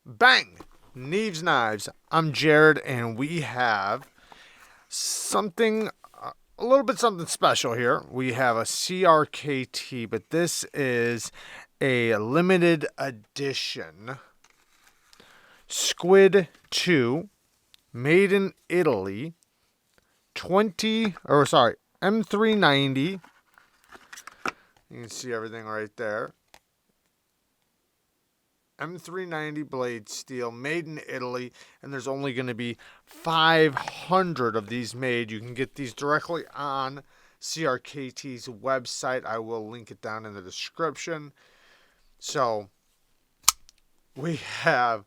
Bang! Neeves Knives. I'm Jared, and we have something, a little bit something special here. We have a Crkt, but this is a limited edition SQUID 2, made in Italy, M390. You can see everything right there. M390 blade steel, made in Italy, and there's only going to be 500 of these made. You can get these directly on CRKT's website. I will link it down in the description. So we have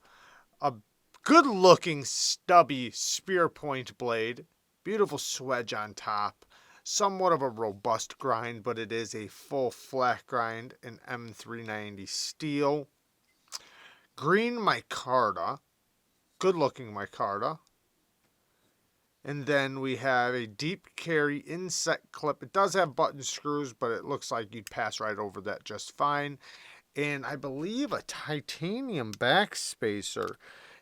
a good-looking stubby spear point blade, beautiful swedge on top, somewhat of a robust grind, but it is a full flat grind in M390 steel. Green micarta, good looking micarta. And then we have a deep carry inset clip. It does have button screws, but it looks like you'd pass right over that just fine. And I believe a titanium backspacer.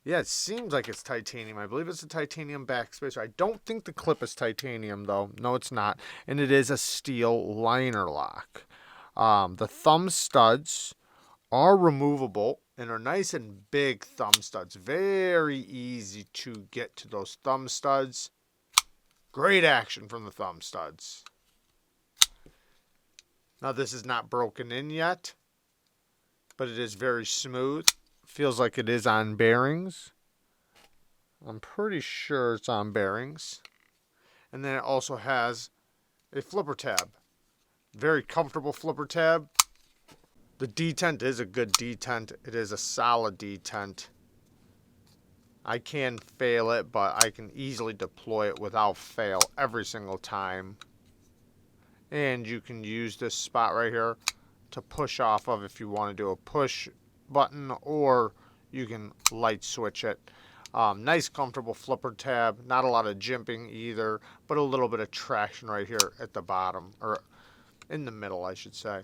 Yeah, it seems like it's titanium. I believe it's a titanium backspacer. I don't think the clip is titanium, though. No, it's not. And it is a steel liner lock. The thumb studs are removable and are nice and big thumb studs. Very easy to get to those thumb studs. Great action from the thumb studs. Now this is not broken in yet, but it is very smooth. Feels like it is on bearings. I'm pretty sure it's on bearings. And then it also has a flipper tab. Very comfortable flipper tab. The detent is a good detent. It is a solid detent. I can fail it, but I can easily deploy it without fail every single time. And you can use this spot right here to push off of if you want to do a push button, or you can light switch it. Nice comfortable flipper tab. Not a lot of jimping either, but a little bit of traction right here at the bottom, or in the middle I should say.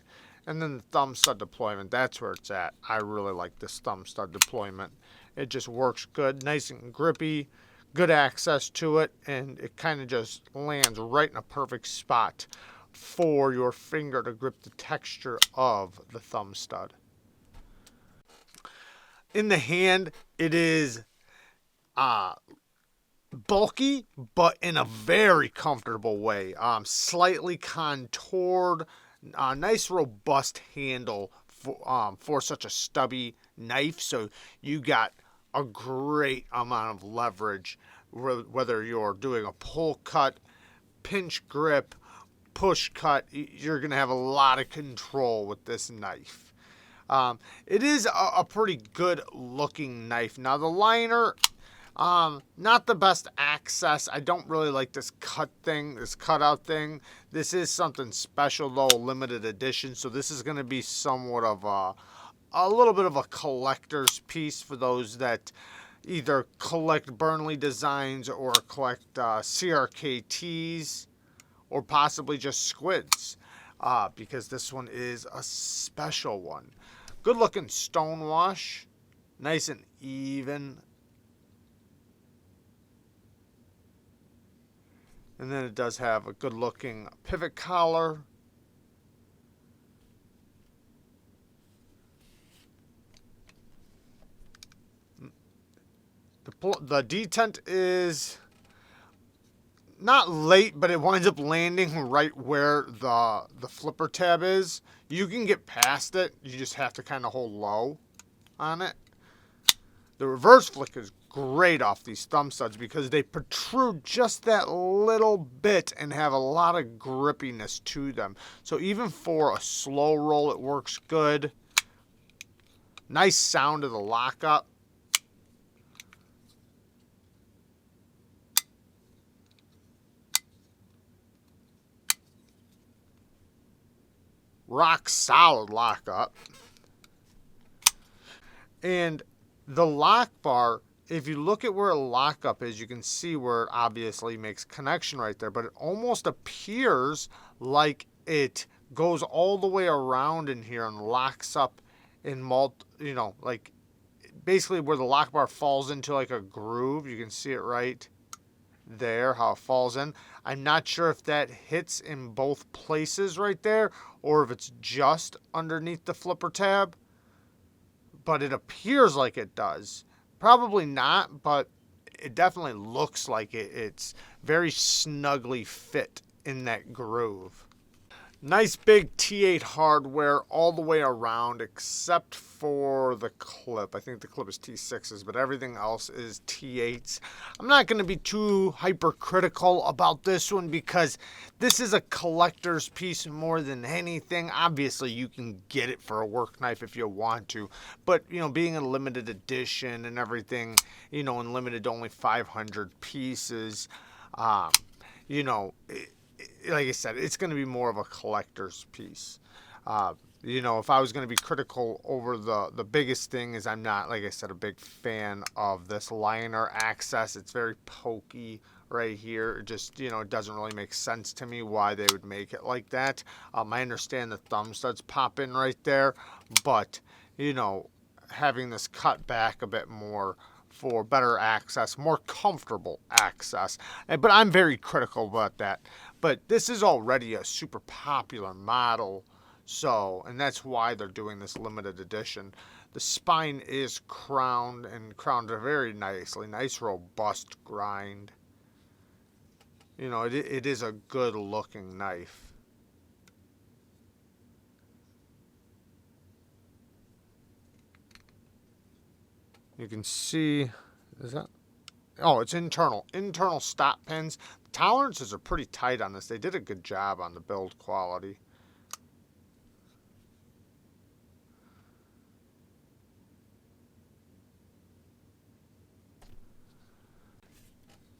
And then the thumb stud deployment, that's where it's at. I really like this thumb stud deployment. It just works good, nice and grippy, good access to it, and it kind of just lands right in a perfect spot for your finger to grip the texture of the thumb stud. In the hand, it is bulky, but in a very comfortable way. Slightly contoured, nice robust handle for such a stubby knife. So you got a great amount of leverage, whether you're doing a pull cut, pinch grip, push cut. You're going to have a lot of control with this knife. It is a pretty good looking knife. Now the liner, not the best access. I don't really like this cutout thing. This is something special though, limited edition. So this is going to be somewhat of a little bit of a collector's piece for those that either collect Burnley designs or collect CRKTs or possibly just squids, because this one is a special one. Good looking stone wash, nice and even. And then it does have a good looking pivot collar. The detent is not late, but it winds up landing right where the flipper tab is. You can get past it. You just have to kind of hold low on it. The reverse flick is great off these thumb studs because they protrude just that little bit and have a lot of grippiness to them. So even for a slow roll, it works good. Nice sound of the lockup. Rock solid lockup. And the lock bar, if you look at where a lockup is, you can see where it obviously makes connection right there, but it almost appears like it goes all the way around in here and locks up in like basically where the lock bar falls into like a groove. You can see it right there, how it falls in. I'm not sure if that hits in both places right there or if it's just underneath the flipper tab, but it appears like it does. Probably not, but it definitely looks like it's very snugly fit in that groove. Nice big T8 hardware all the way around except for the clip. I think the clip is T6s, but everything else is T8s. I'm not going to be too hypercritical about this one because this is a collector's piece more than anything. Obviously, you can get it for a work knife if you want to, but being a limited edition and everything, and limited to only 500 pieces, like I said, it's going to be more of a collector's piece. If I was going to be critical over the biggest thing is I'm not, like I said, a big fan of this liner access. It's very pokey right here. It just, it doesn't really make sense to me why they would make it like that. I understand the thumb studs pop in right there, but, having this cut back a bit more for better access, more comfortable access. But I'm very critical about that. But this is already a super popular model, and that's why they're doing this limited edition. The spine is crowned very nicely, nice robust grind. It is a good looking knife. You can see, is that? Oh, it's internal stop pins. The tolerances are pretty tight on this. They did a good job on the build quality.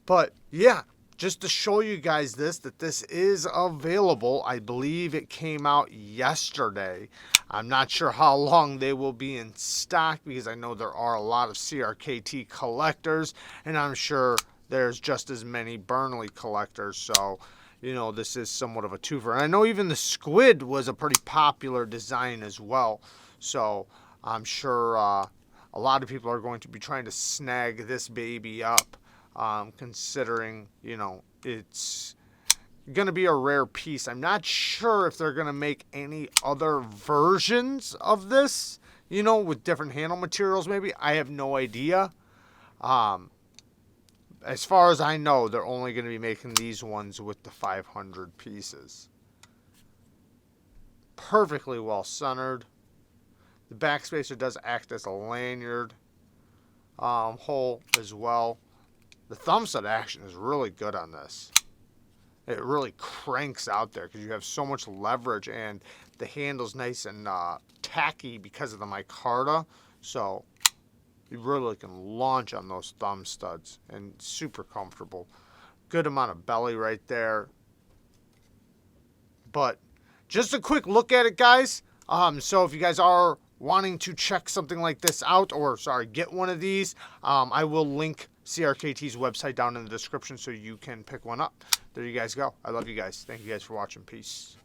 But yeah, just to show you guys that this is available. I believe it came out yesterday. I'm not sure how long they will be in stock because I know there are a lot of CRKT collectors, and I'm sure there's just as many Burnley collectors. So, this is somewhat of a twofer. And I know even the SQUID was a pretty popular design as well. So I'm sure a lot of people are going to be trying to snag this baby up. Considering, it's going to be a rare piece. I'm not sure if they're going to make any other versions of this, with different handle materials maybe. I have no idea. As far as I know, they're only going to be making these ones with the 500 pieces. Perfectly well centered. The backspacer does act as a lanyard hole as well. The thumb stud action is really good on this. It really cranks out there because you have so much leverage, and the handle's nice and tacky because of the micarta. So you really can launch on those thumb studs and super comfortable. Good amount of belly right there. But just a quick look at it, guys. So if you guys are wanting to check something like this out, or get one of these, I will link CRKT's website down in the description so you can pick one up. There you guys go. I love you guys. Thank you guys for watching. Peace.